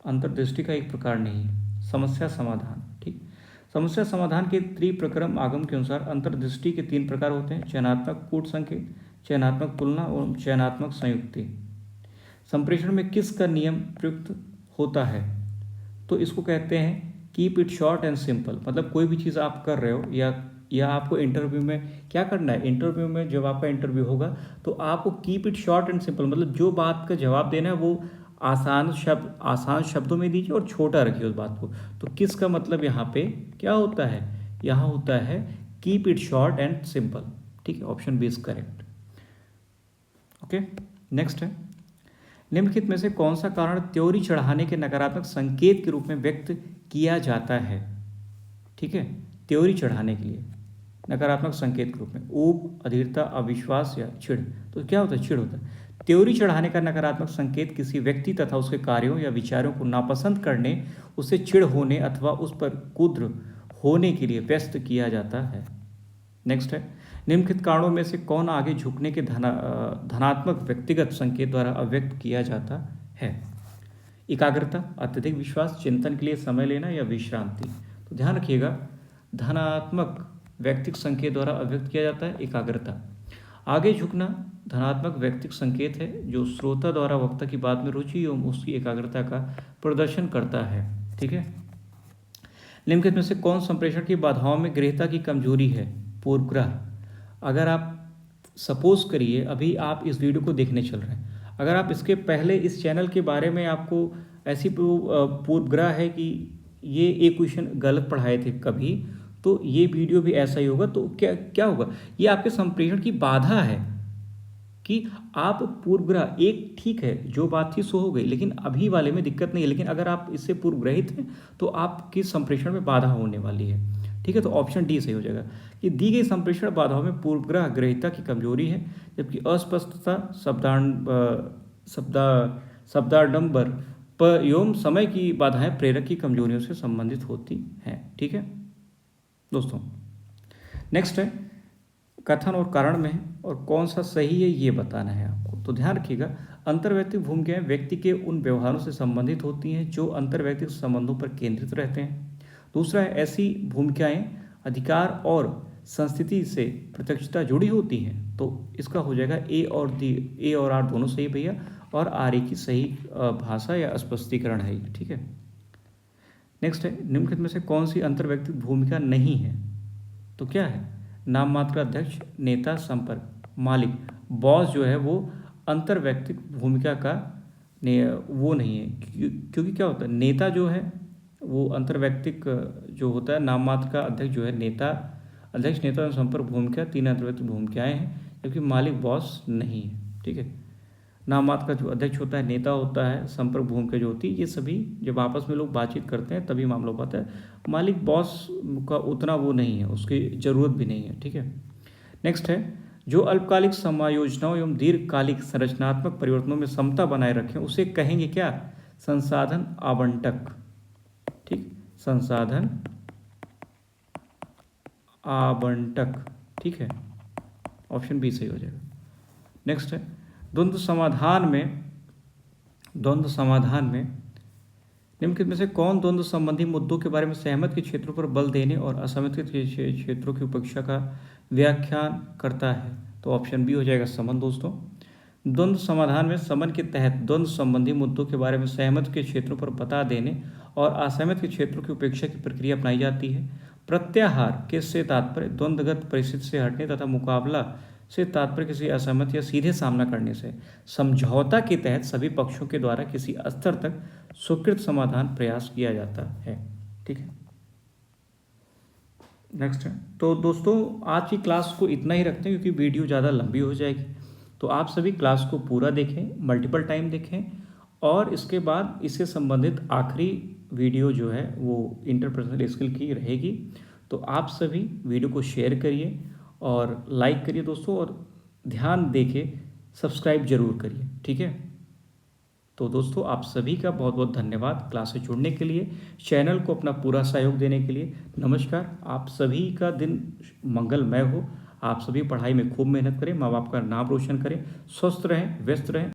अंतर्दृष्टि का एक प्रकार नहीं है। समस्या समाधान, ठीक, समस्या समाधान के त्रिप्रक्रम आगम के अनुसार अंतर्दृष्टि के 3 प्रकार होते हैं, चयनात्मक कूट संकेत, चयनात्मक तुलना और चयनात्मक संयुक्ति। संप्रेषण में किसका नियम प्रयुक्त होता है? तो इसको कहते हैं keep it short and simple. मतलब कोई भी चीज़ आप कर रहे हो या आपको इंटरव्यू में क्या करना है, इंटरव्यू में जब आपका इंटरव्यू होगा तो आपको keep it short and simple, मतलब जो बात का जवाब देना है वो आसान शब्दों में दीजिए और छोटा रखिए उस बात को। तो किसका मतलब यहाँ पे क्या होता है? यहाँ होता है keep it short and simple. ठीक है, option B is correct. Okay, next है निम्नलिखित में से कौन सा कारण त्योरी चढ़ाने के नकारात्मक संकेत के रूप में व्यक्त किया जाता है? ठीक है, त्योरी चढ़ाने के लिए नकारात्मक संकेत के रूप में ऊब, अधीरता, अविश्वास या चिढ़। तो क्या होता है? चिढ़ होता है। त्योरी चढ़ाने का नकारात्मक संकेत किसी व्यक्ति तथा उसके कार्यों या विचारों को नापसंद करने, उससे चिढ़ होने अथवा उस पर क्रुद्ध होने के लिए व्यक्त किया जाता है। नेक्स्ट है निम्नलिखित कारणों में से कौन आगे झुकने के धनात्मक व्यक्तिगत संकेत द्वारा अभिव्यक्त किया जाता है? एकाग्रता, अत्यधिक विश्वास, चिंतन के लिए समय लेना या विश्रांति। तो ध्यान रखिएगा, धनात्मक व्यक्तिक संकेत द्वारा अभिव्यक्त किया जाता है एकाग्रता। आगे झुकना धनात्मक व्यक्तिक संकेत है जो श्रोता द्वारा वक्ता की बात में रुचि एवं उसकी एकाग्रता का प्रदर्शन करता है। ठीक है। निम्नलिखित में से कौन संप्रेषण की बाधाओं में गृहीता की कमजोरी है? पूर्वग्रह। अगर आप सपोज करिए अभी आप इस वीडियो को देखने चल रहे हैं, अगर आप इसके पहले इस चैनल के बारे में आपको ऐसी पूर्वग्रह है कि ये एक क्वेश्चन गलत पढ़ाए थे कभी, तो ये वीडियो भी ऐसा ही होगा। तो क्या क्या होगा, ये आपके संप्रेषण की बाधा है कि आप पूर्वग्रह, एक ठीक है जो बात थी सो हो गई, लेकिन अभी वाले में दिक्कत नहीं है, लेकिन अगर आप इससे पूर्वग्रहित हैं तो आपकी संप्रेषण में बाधा होने वाली है। ठीक है, तो ऑप्शन डी सही हो जाएगा कि दी गई संप्रेषण बाधाओं में पूर्वग्रह ग्रहिता की कमजोरी है, जबकि अस्पष्टता, शब्दाडंबर एवं समय की बाधाएं प्रेरक की कमजोरियों से संबंधित होती हैं। ठीक है दोस्तों, नेक्स्ट है कथन और कारण में है और कौन सा सही है ये बताना है आपको। तो ध्यान रखिएगा, अंतर्वैयक्तिक भूमिकाएं व्यक्ति के उन व्यवहारों से संबंधित होती हैं जो अंतर्वैयक्तिक संबंधों पर केंद्रित रहते हैं। दूसरा है ऐसी भूमिकाएं अधिकार और संस्थिति से प्रत्यक्षता जुड़ी होती हैं। तो इसका हो जाएगा ए और आर दोनों सही भैया, और आर ए की सही भाषा या स्पष्टीकरण है ये। ठीक है। नेक्स्ट है निम्नलिखित में से कौन सी अंतर्वैयक्तिक भूमिका नहीं है? तो क्या है? नाम मात्र अध्यक्ष, नेता, संपर्क, मालिक, बॉस जो है वो अंतर्वैयक्तिक भूमिका का वो नहीं है, क्योंकि क्या होता है, नेता जो है वो अंतर्वैयक्तिक जो होता है, नाम मात्र का अध्यक्ष जो है नेता, अध्यक्ष, नेता और संपर्क भूमिका तीन अंतर्वैयक्तिक भूमिकाएं हैं, जबकि मालिक बॉस नहीं है। ठीक है। नाम मात्र का जो अध्यक्ष होता है, नेता होता है, संपर्क भूमिका जो होती है, ये सभी जब आपस में लोग बातचीत करते हैं तभी मामला हो पाता है। मालिक बॉस का उतना वो नहीं है, उसकी ज़रूरत भी नहीं है। ठीक है। नेक्स्ट है जो अल्पकालिक समायोजनाओं एवं दीर्घकालिक संरचनात्मक परिवर्तनों में समता बनाए रखें उसे कहेंगे क्या? संसाधन आवंटक। ठीक, संसाधन आवंटक। ठीक है, ऑप्शन बी सही हो जाएगा। नेक्स्ट है द्वंद्व समाधान में निम्नलिखित में से कौन द्वंद्व संबंधी मुद्दों के बारे में सहमत के क्षेत्रों पर बल देने और असहमत के क्षेत्रों की उपेक्षा का व्याख्यान करता है? तो ऑप्शन बी हो जाएगा समन। दोस्तों, द्वंद्व समाधान में समन के तहत द्वंद्व संबंधी मुद्दों के बारे में सहमत के क्षेत्रों पर बता देने और असहमत के क्षेत्रों की उपेक्षा की प्रक्रिया अपनाई जाती है। प्रत्याहार के से तात्पर्य द्वंद्वगत परिस्थिति से हटने तथा मुकाबला से तात्पर्य किसी असहमत या सीधे सामना करने से। समझौता के तहत सभी पक्षों के द्वारा किसी स्तर तक स्वीकृत समाधान प्रयास किया जाता है। ठीक है। नेक्स्ट है, तो दोस्तों आज की क्लास को इतना ही रखते हैं क्योंकि वीडियो ज़्यादा लंबी हो जाएगी। तो आप सभी क्लास को पूरा देखें, मल्टीपल टाइम देखें, और इसके बाद इससे संबंधित आखिरी वीडियो जो है वो इंटरपर्सनल स्किल की रहेगी। तो आप सभी वीडियो को शेयर करिए और लाइक करिए दोस्तों, और ध्यान देके सब्सक्राइब जरूर करिए। ठीक है। तो दोस्तों आप सभी का बहुत बहुत धन्यवाद क्लास से जुड़ने के लिए, चैनल को अपना पूरा सहयोग देने के लिए। नमस्कार, आप सभी का दिन मंगलमय हो। आप सभी पढ़ाई में खूब मेहनत करें, माँ बाप का नाम रोशन करें, स्वस्थ रहें, व्यस्त रहें।